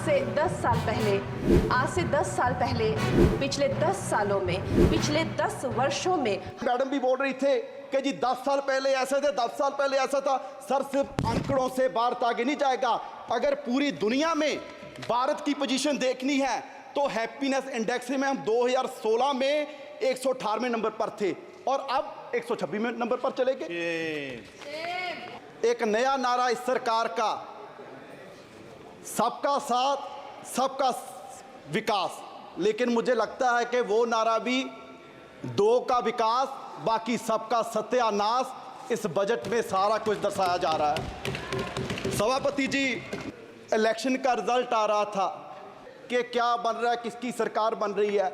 से 10 साल पहले पिछले 10 सालों में, पिछले 10 वर्षों में मैडम भी बोल रही थे कि जी 10 साल पहले ऐसे थे, 10 साल पहले ऐसा था। सर सिर्फ आंकड़ों से भारत आगे नहीं जाएगा। अगर पूरी दुनिया में भारत की पोजीशन देखनी है तो हैप्पीनेस इंडेक्स में हम 2016 में 118वें नंबर पर थे और अब 126वें नंबर पर चले गए। एक नया नारा इस सरकार का, सबका साथ सबका विकास, लेकिन मुझे लगता है कि वो नारा भी दो का विकास बाकी सबका सत्यानाश इस बजट में सारा कुछ दर्शाया जा रहा है। सभापति जी, इलेक्शन का रिजल्ट आ रहा था कि क्या बन रहा है, किसकी सरकार बन रही है,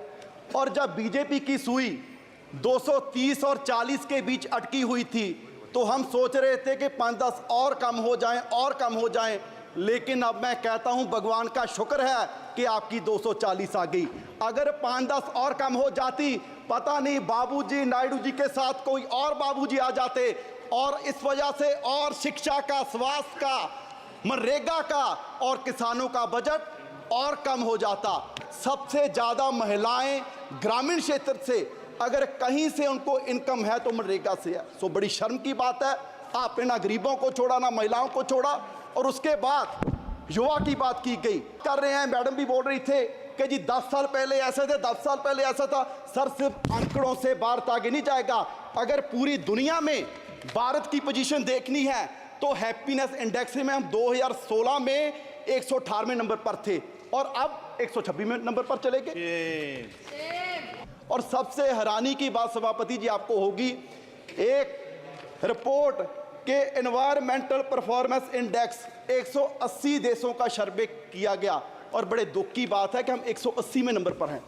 और जब बीजेपी की सुई 230 और 40 के बीच अटकी हुई थी तो हम सोच रहे थे कि 5-10 और कम हो जाएं और कम हो जाएं, लेकिन अब मैं कहता हूं भगवान का शुक्र है कि आपकी 240 आ गई। अगर 5-10 और कम हो जाती, पता नहीं बाबूजी नायडू जी के साथ कोई और बाबूजी आ जाते और इस वजह से और शिक्षा का, स्वास्थ्य का, मनरेगा का और किसानों का बजट और कम हो जाता। सबसे ज्यादा महिलाएं ग्रामीण क्षेत्र से, अगर कहीं से उनको इनकम है तो मनरेगा से है। सो बड़ी शर्म की बात है, आपने ना गरीबों को छोड़ा ना महिलाओं को छोड़ा, और उसके बाद युवा की बात की गई कर रहे हैं। मैडम भी बोल रही थे कि जी 10 साल पहले ऐसे थे, 10 साल पहले ऐसा था। सर सिर्फ आंकड़ों से भारत आगे नहीं जाएगा। अगर पूरी दुनिया में भारत की पोजीशन देखनी है तो हैप्पीनेस इंडेक्स में हम 2016 में 118वें नंबर पर थे और अब 126वें नंबर पर चले गए। और सबसे हैरानी की बात सभापति जी आपको होगी, एक रिपोर्ट के एनवायरमेंटल परफॉर्मेंस इंडेक्स 180 देशों का सर्वे किया गया और बड़े दुख की बात है कि हम 180वें नंबर पर हैं।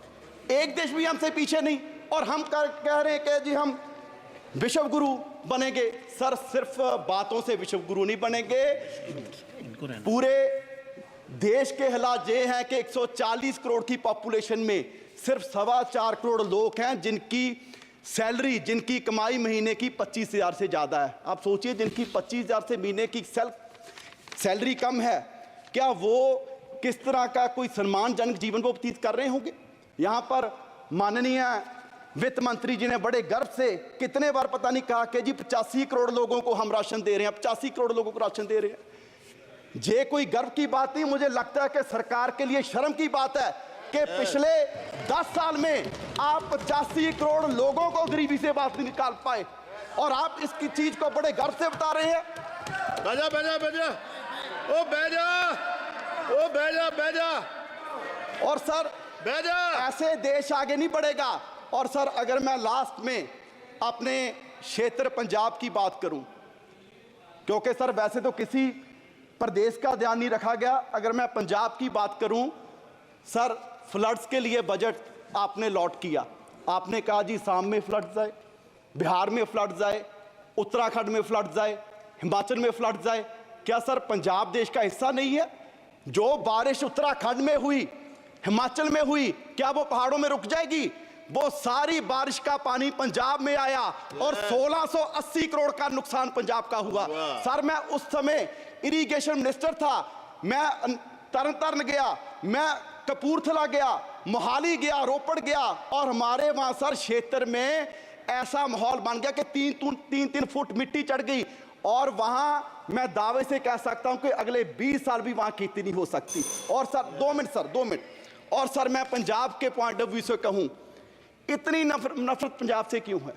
एक देश भी हमसे पीछे नहीं, और हम कह रहे हैं कि जी हम विश्व गुरु बनेंगे। सर सिर्फ बातों से विश्व गुरु नहीं बनेंगे। पूरे देश के हालात ये हैं कि 140 करोड़ की पॉपुलेशन में सिर्फ 4.25 करोड़ लोग हैं जिनकी सैलरी, जिनकी कमाई महीने की 25,000 से ज़्यादा है। आप सोचिए, जिनकी 25,000 से महीने की सैलरी कम है, क्या वो किस तरह का कोई सम्मानजनक जीवन वो व्यतीत कर रहे होंगे। यहाँ पर माननीय वित्त मंत्री जी ने बड़े गर्व से कितने बार पता नहीं कहा कि जी 85 करोड़ लोगों को हम राशन दे रहे हैं, 85 करोड़ लोगों को राशन दे रहे हैं। ये कोई गर्व की बात नहीं, मुझे लगता है कि सरकार के लिए शर्म की बात है कि पिछले 10 साल में आप 85 करोड़ लोगों को गरीबी से बाहर निकाल पाए और आप इसकी चीज को बड़े गर्व से बता रहे हैं। बैजा बैजा बैजा, ओ बैजा, ओ बैजा बैजा। और सर बैजा, ऐसे देश आगे नहीं बढ़ेगा। और सर अगर मैं लास्ट में अपने क्षेत्र पंजाब की बात करूं, क्योंकि सर वैसे तो किसी प्रदेश का ध्यान नहीं रखा गया, अगर मैं पंजाब की बात करूं, सर फ्लड्स के लिए बजट आपने लॉट किया। आपने कहा जी साम में फ्लड्स आए, बिहार में फ्लड्स आए, उत्तराखंड में फ्लड्स आए, हिमाचल में फ्लड्स आए। क्या सर पंजाब देश का हिस्सा नहीं है? जो बारिश उत्तराखंड में हुई, हिमाचल में हुई, क्या वो पहाड़ों में रुक जाएगी? वो सारी बारिश का पानी पंजाब में आया और 1680 करोड़ का नुकसान पंजाब का हुआ। सर मैं उस समय इरिगेशन मिनिस्टर था, मैं तरन गया, मैं कपूरथला गया, मोहाली गया, रोपड़ गया, और हमारे वहां सर क्षेत्र में ऐसा माहौल बन गया कि 3-3 फुट मिट्टी चढ़ गई, और वहां मैं दावे से कह सकता हूं कि अगले 20 साल भी वहां खेती नहीं हो सकती। और सर 2 मिनट, और सर मैं पंजाब के पॉइंट ऑफ व्यू से कहूं, इतनी नफरत पंजाब से क्यों है?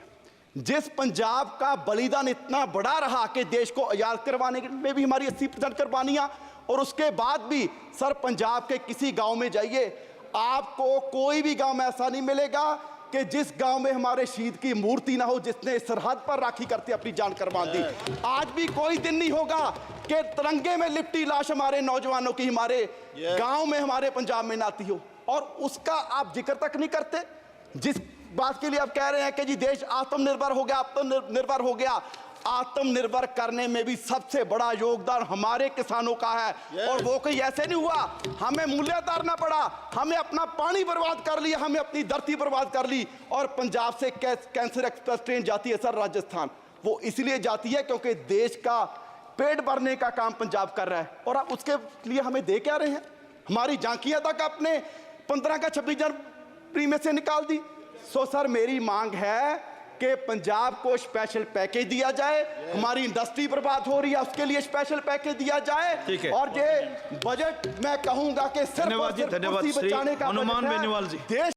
जिस पंजाब का बलिदान इतना बड़ा रहा कि देश को आजाद करवाने में भी हमारी 80% कुर्बानियां, और उसके बाद भी सर पंजाब के किसी गांव में जाइए, आपको कोई भी गांव में ऐसा नहीं मिलेगा कि जिस गांव में हमारे शहीद की मूर्ति ना हो, जिसने सरहद पर राखी करते अपनी जान कुर्बान दी। आज भी कोई दिन नहीं होगा कि तिरंगे में लिपटी लाश हमारे नौजवानों की हमारे गांव में, हमारे पंजाब में ना आती हो, और उसका आप जिक्र तक नहीं करते। जिस बात के लिए आप कह रहे हैं कि जी देश आत्मनिर्भर हो गया, आत्मनिर्भर हो गया, आत्मनिर्भर करने में भी सबसे बड़ा योगदान हमारे किसानों का है। और वो कोई ऐसे नहीं हुआ, हमें मूल्य उतारना पड़ा, हमें अपना पानी बर्बाद कर लिया, हमें अपनी धरती बर्बाद कर ली। और पंजाब से कैंसर एक्सप्रेस ट्रेन जाती है सर राजस्थान, वो इसलिए जाती है क्योंकि देश का पेट भरने का काम पंजाब कर रहा है। और आप उसके लिए हमें दे क्या रहे हैं? हमारी झांकियां तक आपने 15 का 26 जनवरी में से निकाल दी। सो सर मेरी मांग है कि पंजाब को स्पेशल पैकेज दिया जाए, हमारी इंडस्ट्री बर्बाद हो रही है उसके लिए स्पेशल पैकेज दिया जाए। ठीक है। और ये बजट मैं कहूंगा कि सिर्फ और धन्यवाद जी, सिर्फ धन्यवाद कुर्सी श्री बचाने का हनुमान बजट है। बेनीवाल जी। देश